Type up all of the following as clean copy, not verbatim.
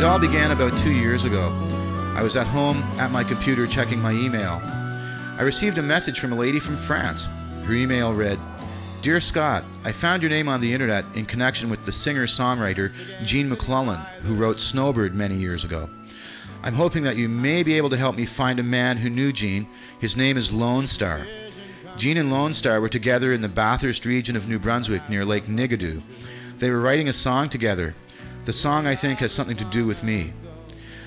all began about 2 years ago. I was at home at my computer checking my email. I received a message from a lady from France. Her email read, "Dear Scott, I found your name on the internet in connection with the singer-songwriter Gene MacLellan, who wrote Snowbird many years ago. I'm hoping that you may be able to help me find a man who knew Gene. His name is Lonestar. Gene and Lonestar were together in the Bathurst region of New Brunswick near Lake Nigido. They were writing a song together. The song, I think, has something to do with me.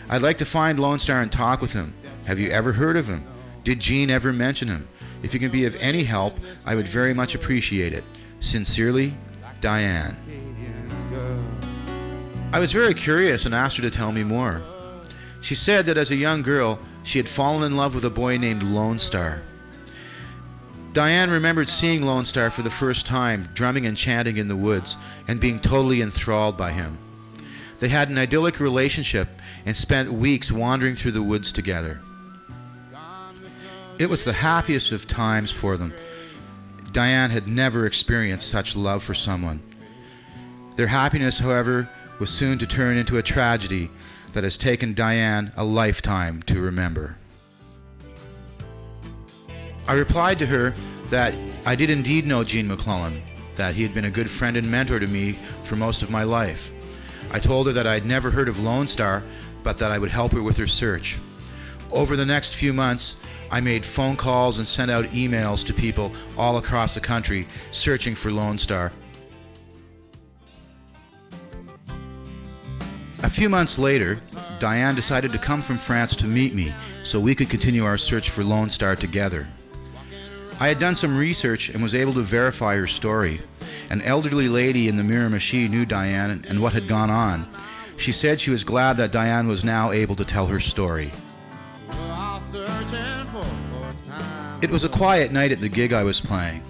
I'd like to find Lonestar and talk with him. Have you ever heard of him? Did Gene ever mention him? If you can be of any help, I would very much appreciate it. Sincerely, Diane." I was very curious and asked her to tell me more. She said that as a young girl, she had fallen in love with a boy named Lonestar. Diane remembered seeing Lonestar for the first time, drumming and chanting in the woods, and being totally enthralled by him. They had an idyllic relationship and spent weeks wandering through the woods together. It was the happiest of times for them. Diane had never experienced such love for someone. Their happiness, however, was soon to turn into a tragedy that has taken Diane a lifetime to remember. I replied to her that I did indeed know Gene MacLellan, that he had been a good friend and mentor to me for most of my life. I told her that I had never heard of Lonestar, but that I would help her with her search. Over the next few months, I made phone calls and sent out emails to people all across the country searching for Lonestar. A few months later, Diane decided to come from France to meet me so we could continue our search for Lonestar together. I had done some research and was able to verify her story. An elderly lady in the Miramichi knew Diane and what had gone on. She said she was glad that Diane was now able to tell her story. It was a quiet night at the gig I was playing.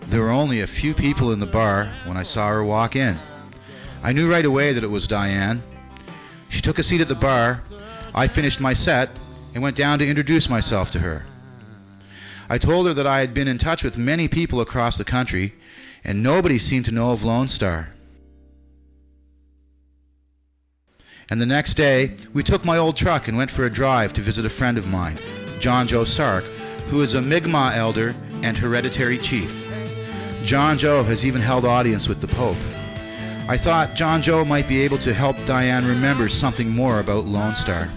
There were only a few people in the bar when I saw her walk in. I knew right away that it was Diane. She took a seat at the bar. I finished my set and went down to introduce myself to her. I told her that I had been in touch with many people across the country, and nobody seemed to know of Lonestar. And the next day, we took my old truck and went for a drive to visit a friend of mine, John Joe Sark, who is a Mi'kmaq elder and hereditary chief. John Joe has even held audience with the Pope. I thought John Joe might be able to help Diane remember something more about Lonestar.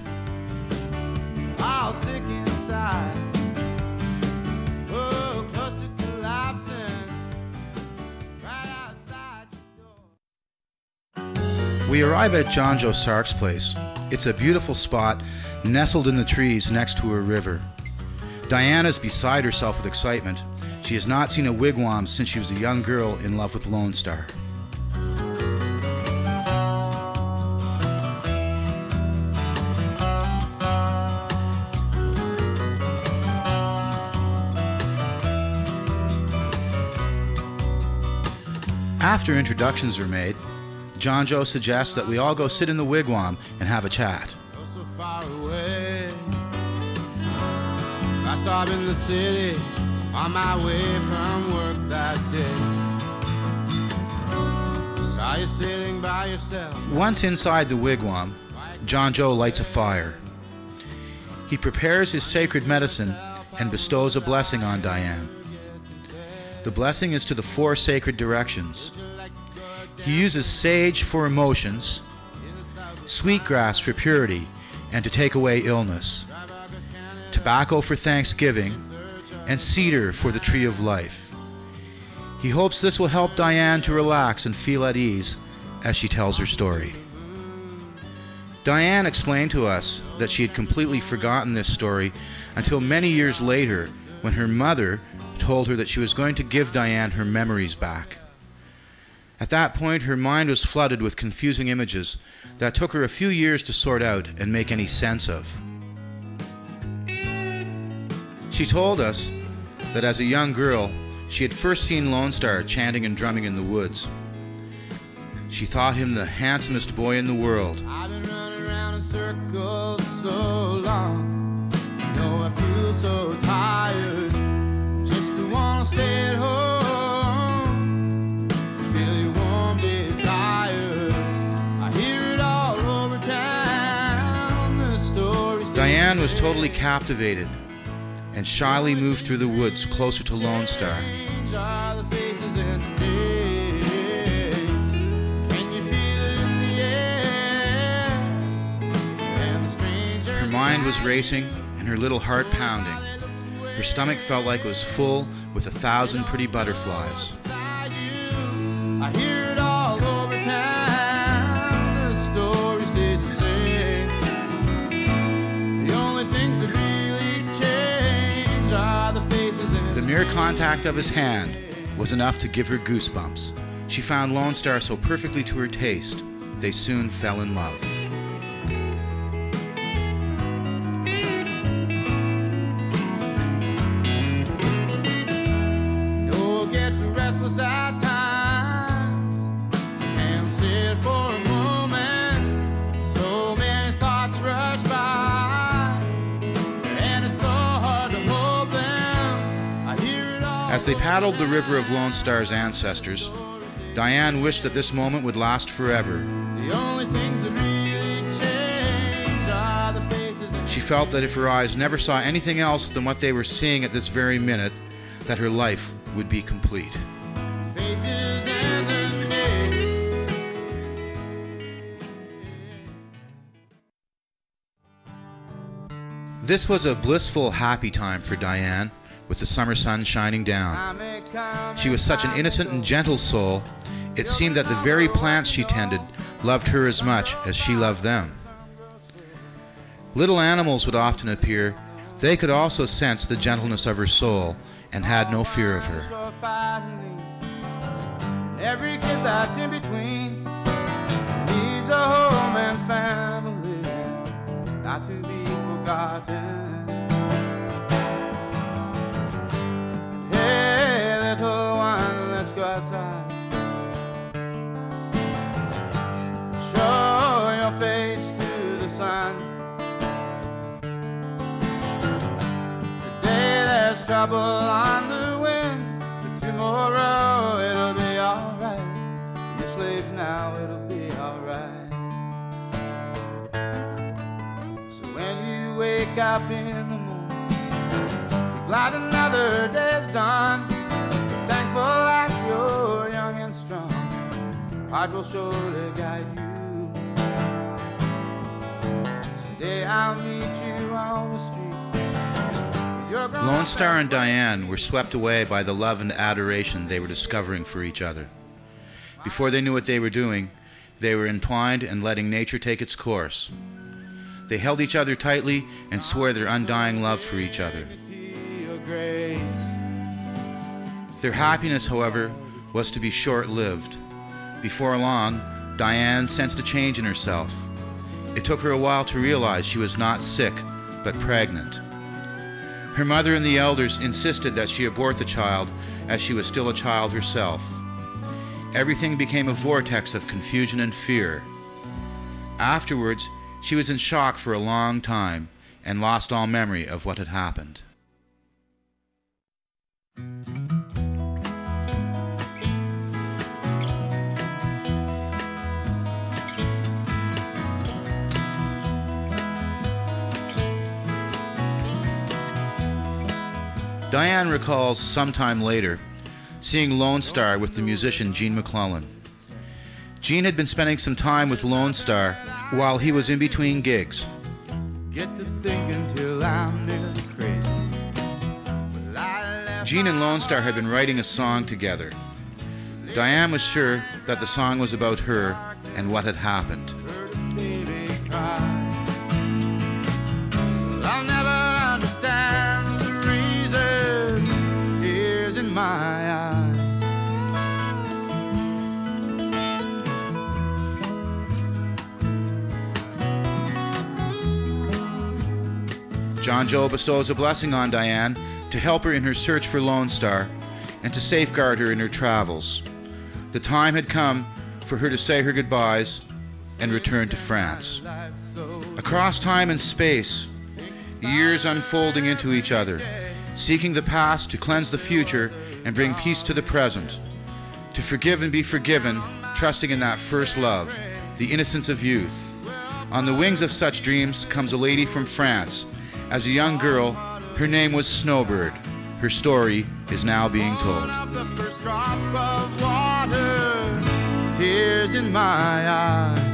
We arrive at John Joe Sark's place. It's a beautiful spot nestled in the trees next to a river. Diane is beside herself with excitement. She has not seen a wigwam since she was a young girl in love with Lonestar. After introductions are made, John Joe suggests that we all go sit in the wigwam and have a chat. So far away, I stopped in the city on my way from work that day. Saw you sitting by yourself. Once inside the wigwam, John Joe lights a fire. He prepares his sacred medicine and bestows a blessing on Diane. The blessing is to the 4 sacred directions. He uses sage for emotions, sweetgrass for purity and to take away illness, tobacco for thanksgiving, and cedar for the tree of life. He hopes this will help Diane to relax and feel at ease as she tells her story. Diane explained to us that she had completely forgotten this story until many years later when her mother told her that she was going to give Diane her memories back. At that point, her mind was flooded with confusing images that took her a few years to sort out and make any sense of. She told us that as a young girl, she had first seen Lonestar chanting and drumming in the woods. She thought him the handsomest boy in the world. I've been running around in circles so long. You know I feel so tired. Just to want to stay at home. Feel your warm desire. I hear it all over town. was totally captivated and shyly moved through the woods closer to Lonestar. Her mind was racing and her little heart pounding. Her stomach felt like it was full with 1,000 pretty butterflies. I hear it all over town. The story stays the same. The only things that really change are the faces in The mere contact of his hand was enough to give her goosebumps. She found Lonestar so perfectly to her taste, they soon fell in love. Restless at times, can't sit for a moment. So many thoughts rush by, and it's so hard to hold them. I hear it all. As they paddled the river of Lonestar's ancestors, Diane wished that this moment would last forever. The only things that really change are the faces. She felt that if her eyes never saw anything else than what they were seeing at this very minute, that her life would be complete. Faces and the names. This was a blissful, happy time for Diane, with the summer sun shining down. She was such an innocent and gentle soul, it seemed that the very plants she tended loved her as much as she loved them. Little animals would often appear. They could also sense the gentleness of her soul and had no fear of her. Every kid that's in between needs a home and family, not to be forgotten. Hey, little one, let's go outside. Show your face to the sun. Today there's trouble on the wind, but tomorrow it'll be alright. You sleep now, it'll be alright. So when you wake up in the morning, you're glad another day's done. You're thankful that you're young and strong. Your heart will surely guide you. Someday I'll meet you on the street. Lonestar and Diane were swept away by the love and adoration they were discovering for each other. Before they knew what they were doing, they were entwined and letting nature take its course. They held each other tightly and swore their undying love for each other. Their happiness, however, was to be short-lived. Before long, Diane sensed a change in herself. It took her a while to realize she was not sick, but pregnant. Her mother and the elders insisted that she abort the child, as she was still a child herself. Everything became a vortex of confusion and fear. Afterwards, she was in shock for a long time and lost all memory of what had happened. Diane recalls sometime later seeing Lonestar with the musician Gene MacLellan. Gene had been spending some time with Lonestar while he was in between gigs. Get to thinking till I'm nearly crazy. Gene and Lonestar had been writing a song together. Diane was sure that the song was about her and what had happened. I'll never understand the reason, tears in my eyes. John Joe bestows a blessing on Diane to help her in her search for Lonestar and to safeguard her in her travels. The time had come for her to say her goodbyes and return to France. Across time and space, years unfolding into each other, seeking the past to cleanse the future and bring peace to the present, to forgive and be forgiven, trusting in that first love, the innocence of youth. On the wings of such dreams comes a lady from France, As a young girl, her name was Snowbird. Her story is now being told. The first drop of water, tears in my eyes.